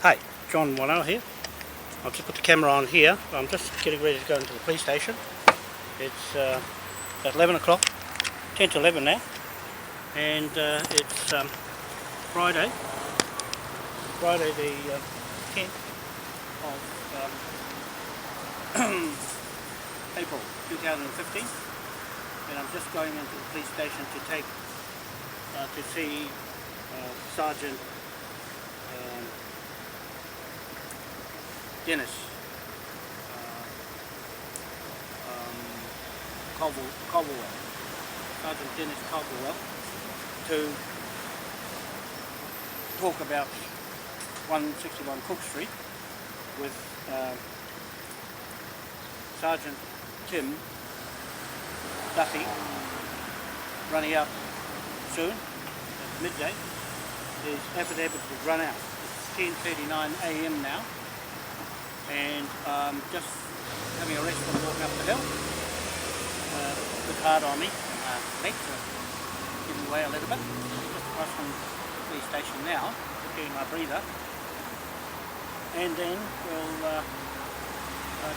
Hey, John Wanoa here. I've just put the camera on here. I'm just getting ready to go into the police station. It's at 11 o'clock, 10 to 11 now, and it's Friday the 10th of April 2015, and I'm just going into the police station to see Sergeant Dennis Colverwell, Sergeant Dennis Colverwell, to talk about 161 Cook Street with Sergeant Tim Duffy running out soon at midday. His affidavit will run out. It's 10:39 a.m. now, and just having a rest from walking up the hill. A bit hard on me. Legs are giving way a little bit. Just across from the police station now, getting my breather, and then we'll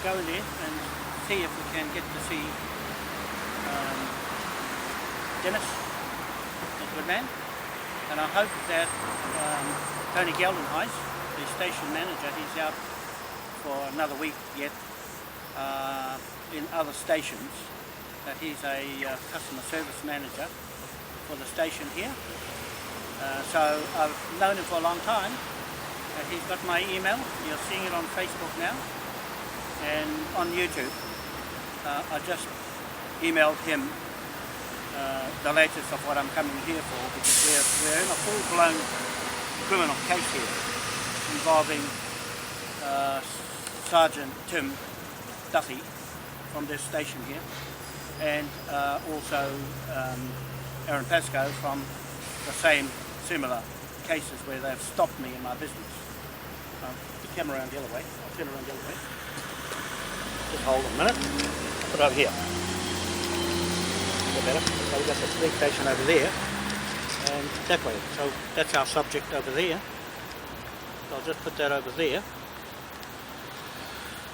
go in there and see if we can get to see Dennis, a good man, and I hope that Tony Geldenhuys, the station manager, he's out for another week yet in other stations, that he's a customer service manager for the station here. So I've known him for a long time. He's got my email. You're seeing it on Facebook now and on YouTube. I just emailed him the latest of what I'm coming here for, because we're in a full-blown criminal case here involving Sergeant Tim Duffy from this station here, and also Aaron Pascoe from the same similar cases where they've stopped me in my business. Put the camera around the other way. I'll turn around the other way. Just hold on a minute. Put it over here. Better. So we've got the police station over there, and that way. So that's our subject over there. So I'll just put that over there.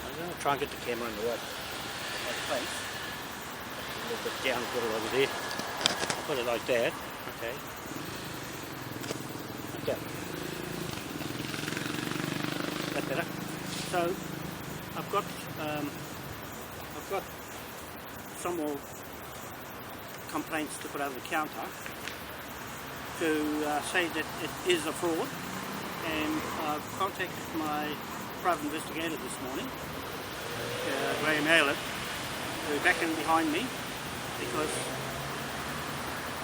I'm going to try and get the camera in the right place. A little bit down, put it over there. Put it like that. Okay. Like that. That better. So I've got some more complaints to put over the counter to say that it is a fraud, and I've contacted my private investigator this morning, Graham Aylett, who's backing behind me, because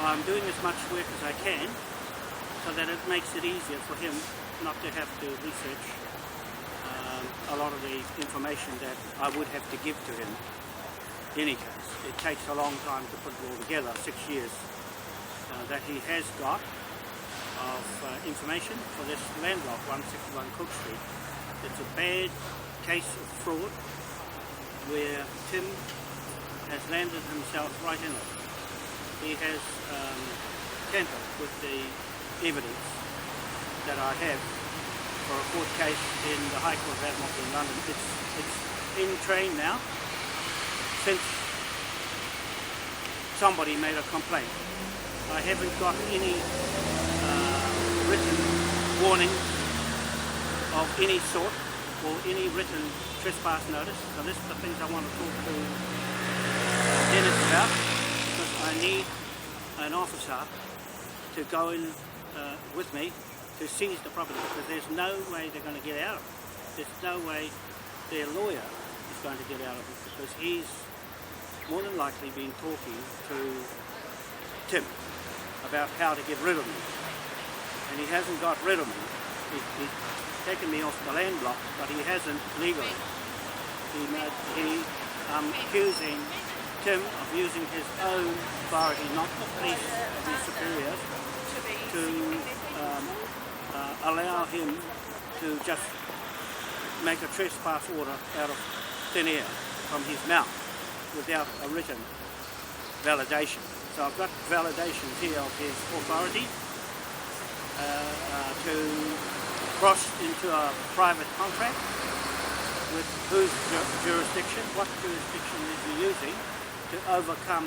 I'm doing as much work as I can so that it makes it easier for him not to have to research a lot of the information that I would have to give to him. In any case, it takes a long time to put it all together, 6 years that he has got of information for this landlock, 161 Cook Street. It's a bad case of fraud where Tim has landed himself right in it. He has tampered with the evidence that I have for a court case in the High Court of Admiralty in London. It's in train now, since somebody made a complaint. I haven't got any written warning of any sort, or any written trespass notice. So this is the things I want to talk to Dennis about, because I need an officer to go in with me to seize the property, because there's no way they're going to get out of it. There's no way their lawyer is going to get out of it, because he's more than likely been talking to Tim about how to get rid of me, and he hasn't got rid of me. He's taken me off the land block, but he hasn't legally. I'm accusing Tim of using his own authority, not the police of his superiors, to allow him to just make a trespass order out of thin air from his mouth without a written validation. So I've got validations here of his authority to crossed into a private contract with whose jurisdiction, what jurisdiction is he using to overcome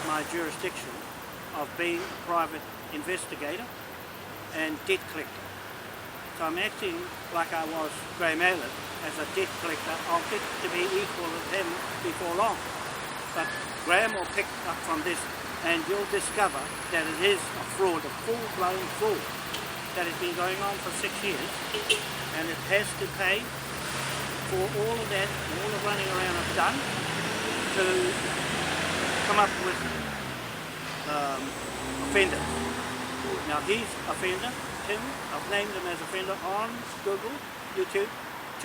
my jurisdiction of being a private investigator and debt collector. So I'm acting like I was Graham Ayler as a debt collector. I'll get to be equal to him before long. But Graham will pick up from this and you'll discover that it is a fraud, a full-blown fraud that has been going on for 6 years, and it has to pay for all of that, all the running around I've done to come up with offenders. Now he's offender, Tim, I've named him as offender on Google, YouTube,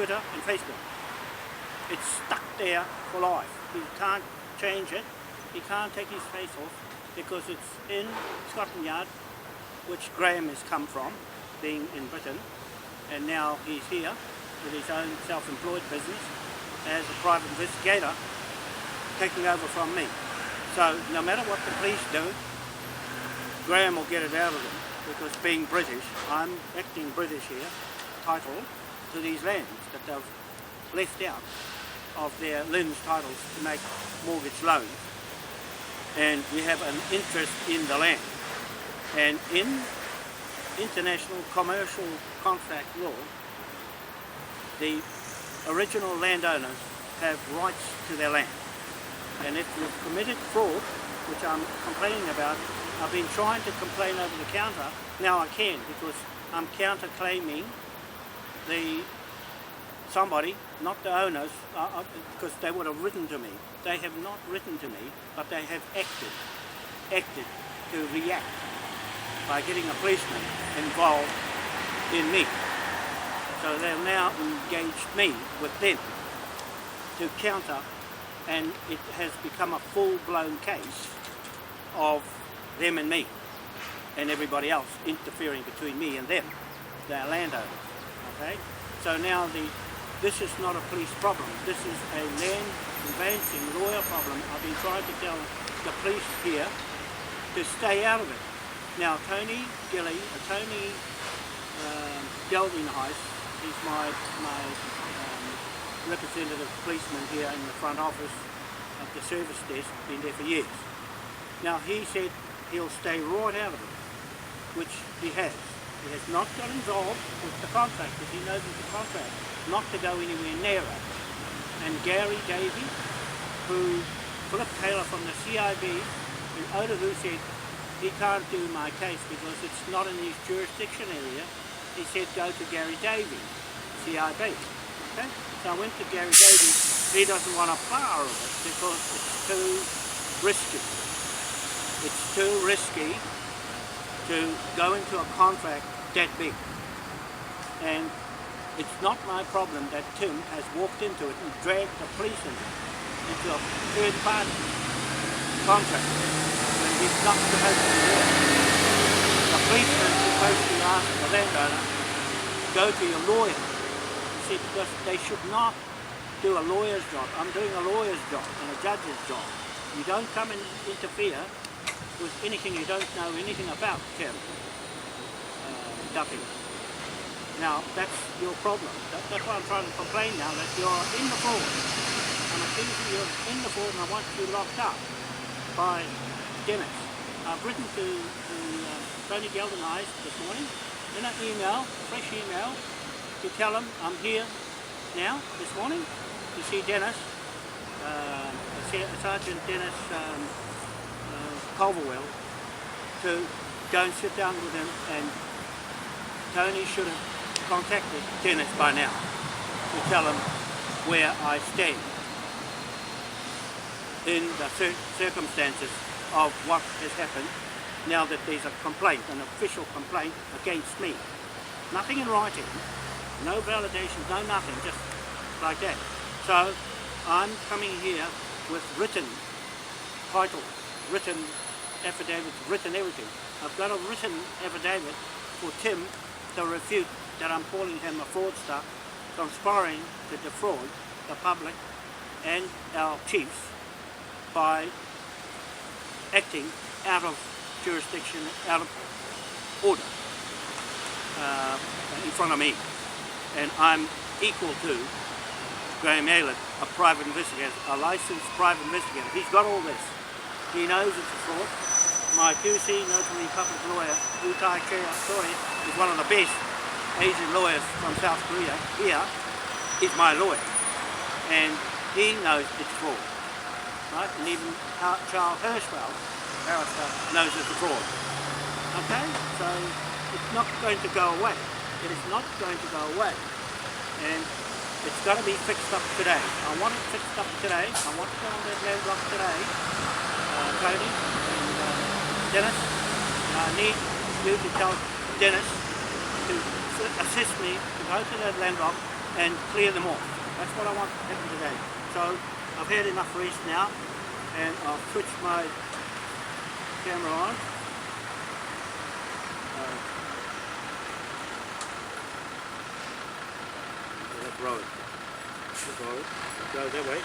Twitter and Facebook. It's stuck there for life. He can't change it, he can't take his face off because it's in Scotland Yard, which Graham has come from, being in Britain, and now he's here with his own self-employed business as a private investigator, taking over from me. So no matter what the police do, Graham will get it out of them, because being British, I'm acting British here, title to these lands that they've left out of their LINZ titles to make mortgage loans, and we have an interest in the land. And in international commercial contract law, the original landowners have rights to their land. And if you've committed fraud, which I'm complaining about, I've been trying to complain over the counter. Now I can, because I'm counter-claiming somebody, not the owners, because they would have written to me. They have not written to me, but they have acted to react by getting a policeman involved in me. So they've now engaged me with them to counter, and it has become a full-blown case of them and me and everybody else interfering between me and them. They're landowners, okay? So now this is not a police problem. This is a land conveyancing lawyer problem. I've been trying to tell the police here to stay out of it. Now Tony Geldenhuys, he's my representative policeman here in the front office of the service desk, been there for years. Now he said he'll stay right out of it, which he has. He has not got involved with the contract, because he knows it's a contract not to go anywhere near it. And Gary Davey, Philip Taylor from the CIB in Otahu, said he can't do my case because it's not in his jurisdiction area. He said go to Gary Davey, CIB. Okay? So I went to Gary Davey. He doesn't want a bar of it because it's too risky. It's too risky to go into a contract that big. And it's not my problem that Tim has walked into it and dragged the police into a third-party contract when he's not supposed to do it. The policeman is supposed to ask the landowner, go to your lawyer. You see, because they should not do a lawyer's job. I'm doing a lawyer's job and a judge's job. You don't come and interfere with anything you don't know anything about, Tim. Duffy. Now, that's your problem. That's why I'm trying to complain now, that you're in the fraud. I'm accusing you of in the fraud and I want you locked up by Dennis. I've written to Tony Geldenhuys this morning in an email, fresh email, to tell him I'm here now, this morning, to see Dennis, Sergeant Dennis Colverwell, to go and sit down with him, and Tony should have contacted Dennis by now to tell him where I stand in the circumstances of what has happened now that there's a complaint, an official complaint against me. Nothing in writing, no validation, no nothing, just like that. So I'm coming here with written titles, written affidavits, written everything. I've got a written affidavit for Tim to refute that I'm calling him a fraudster, conspiring to defraud the public and our chiefs by acting out of jurisdiction, out of order. in front of me, and I'm equal to Graham Aylett, a private investigator, a licensed private investigator. He's got all this. He knows it's a fraud. My QC, notary public lawyer, Utai Kea Toi, is one of the best Asian lawyers from South Korea. Here is my lawyer, and he knows it's fraud, right? And even Charles Hirschfeld, barrister, knows it's a fraud. Okay, so it's not going to go away. It is not going to go away, and it's got to be fixed up today. I want it fixed up today. I want to go on that land block today, Tony and Dennis. I need you to tell Dennis to assist me to go to that land block and clear them off. That's what I want to happen today. So I've had enough rest now, and I'll switch my camera on. That road. This road. Go that way.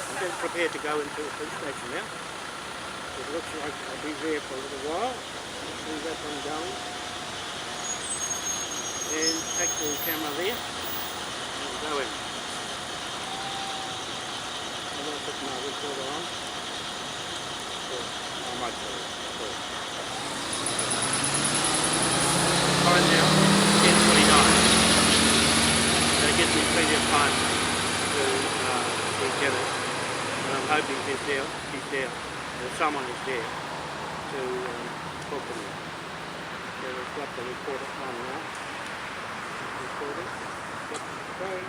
I'm getting prepared to go into the police station now. It looks like I'll be there for a little while. See that one going. And take the camera there and go in. I'm going to put my recorder on. I might go. Right now, 10:29. That gives me plenty of time to see Dennis. And I'm hoping he's there, that someone is there to talk to me. So we've got the recorder on now. Recording. Yep, going.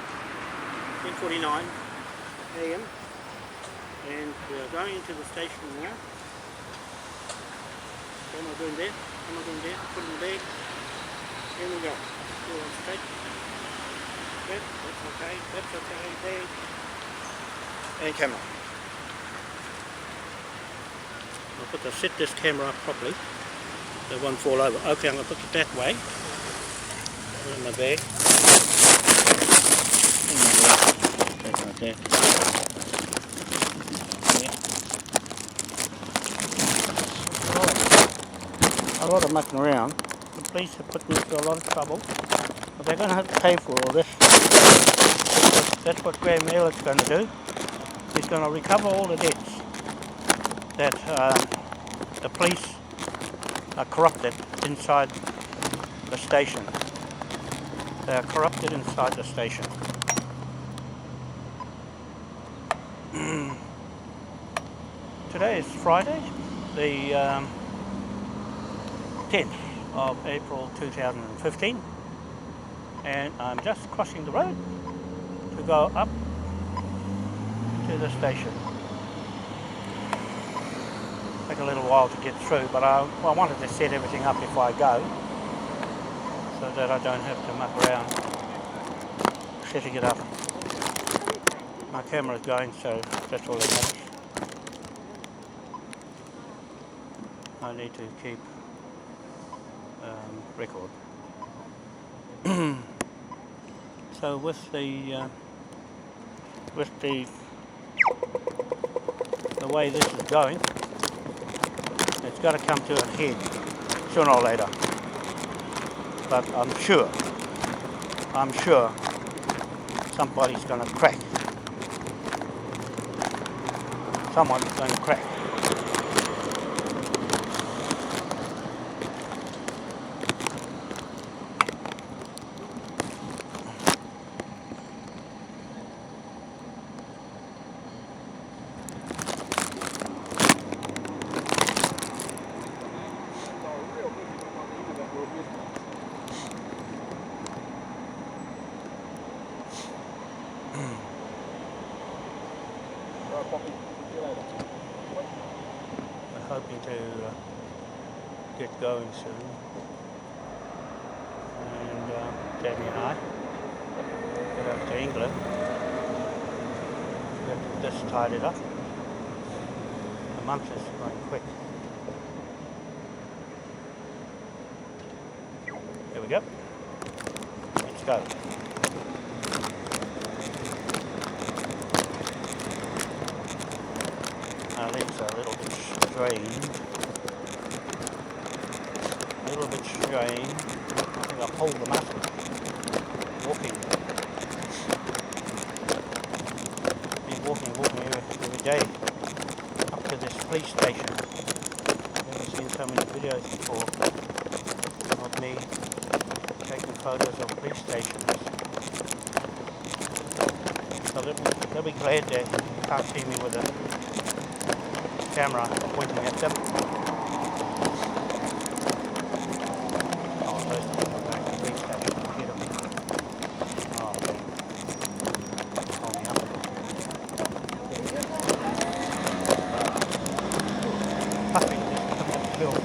10:49 AM. And we are going into the station now. What am I doing there? What am I doing there? Put in the bag. Here we go. Go on straight. Good. That's okay. That's okay. Bag. And camera. I'll put set this camera up properly. So it won't fall over. Okay, I'm going to put it that way. Put it in my bag. Okay. A lot of mucking around. The police have put me through a lot of trouble, but they're going to have to pay for all this. That's what Graham Aylett's going to do. He's going to recover all the debts that the police are corrupted inside the station. They are corrupted inside the station. Today is Friday, the 10th of April 2015, and I'm just crossing the road to go up to the station. Take a little while to get through, but I wanted to set everything up if I go, so that I don't have to muck around setting it up. My camera's going, so that's all that matters. I need to keep record. So with the way this is going, it's got to come to a head sooner or later. But I'm sure somebody's going to crack. Someone's going to crack. I'm hoping to get going soon, and Jamie and I get up to England, get this tidied up. The month is going quick. Here we go. Let's go. my legs are a little bit strained. A little bit strained. I think I pulled the muscle walking. Been walking every day up to this police station. I've never seen so many videos before of me taking photos of police stations. So they'll be glad they can't see me with a camera pointing at them. Oh, those people are going to the police station to get them. Oh, hold me up. Puffing, just come up the hill.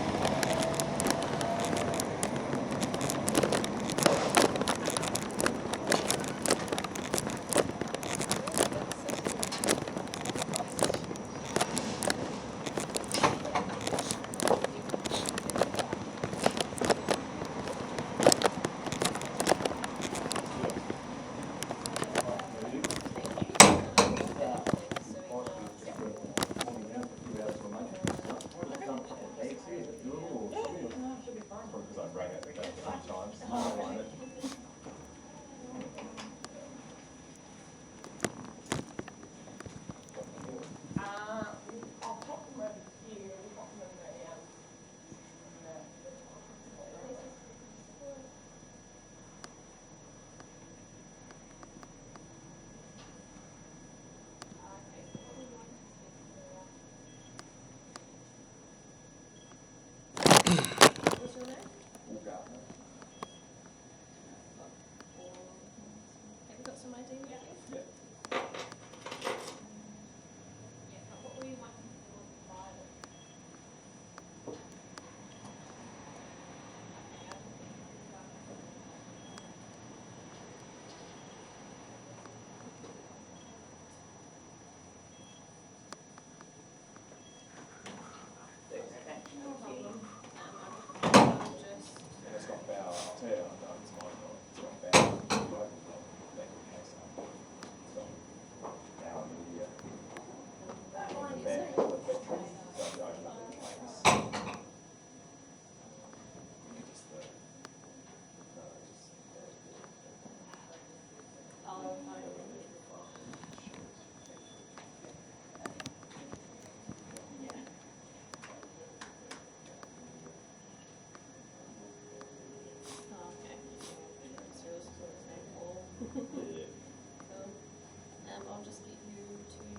I'll just get you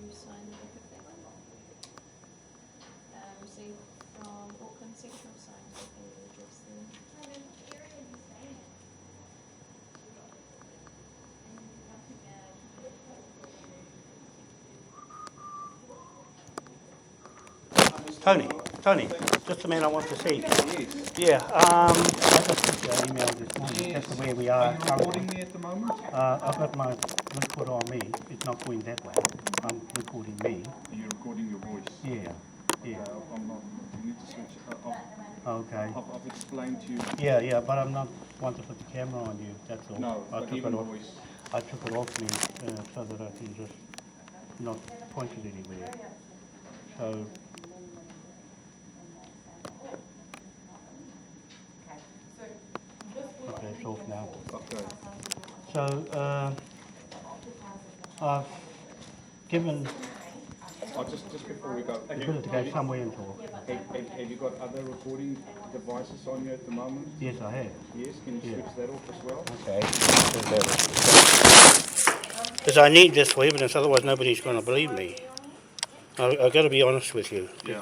to sign the book if they want. Received from Auckland Central, signed with the address there. Tony, just the man I want to see. Yeah, I just sent you an email this morning. That's where we are. Are you recording me at the moment? I've got my recorder on me. It's not going that way. I'm recording me. You're recording your voice? Yeah. I'm not, you need to switch off. Okay. I've explained to you. Yeah, but I'm not want to put the camera on you, that's all. No, I but took even it off. voice. I took it off me so that I can just not point it anywhere. So, okay, it's off now. Okay. So, I've given, Just before we go, you to go somewhere and talk. have you got other recording devices on you at the moment? Yes, I have. Yes, can you switch that off as well? Okay. Because I need this for evidence, otherwise nobody's going to believe me. I've got to be honest with you. Yeah.